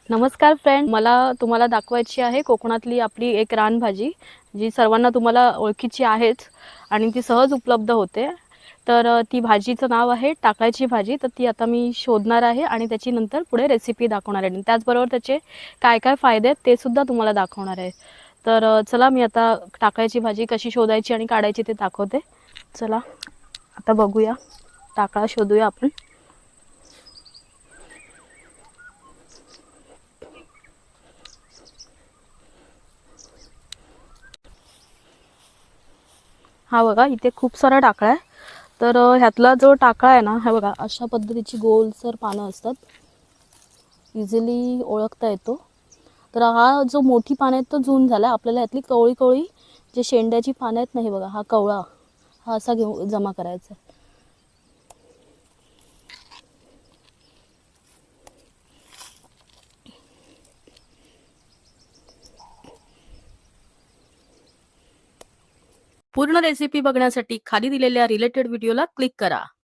नमस्कार फ्रेंड, मला तुम्हाला दाखवायची आहे कोकणातली आपली एक रानभाजी, जी सर्वांना तुम्हाला ओळखीची आहेच आणि ती सहज उपलब्ध होते. तर ती भाजीचं नाव आहे टाकळ्याची भाजी. तर ती आता मी शोधणार आहे आणि त्याची नंतर पुढे रेसिपी दाखवणार आहे. त्याचबरोबर त्याचे काय काय फायदे आहेत ते सुद्धा तुम्हाला दाखवणार आहे. तर चला मी आता टाकळ्याची भाजी कशी शोधायची आणि काढायची ते दाखवते. चला आता बघूया, टाकळा शोधूया आपण. हा बघा, इथे खूप सारा टाकळा आहे. तर ह्यातला जो टाकळा आहे ना, हा बघा अशा पद्धतीची गोलसर पानं असतात, इझिली ओळखता येतो. तर हा जो मोठी पानं आहेत तो जून झाला. आपल्याला ह्यातली कवळी कवळी जे शेंड्याची पानं आहेत ना, हे बघा हा कवळा, हा असा घेऊन जमा करायचा. पूर्ण रेसिपी बघण्यासाठी खाली दिलेल्या रिलेटेड व्हिडिओला क्लिक करा.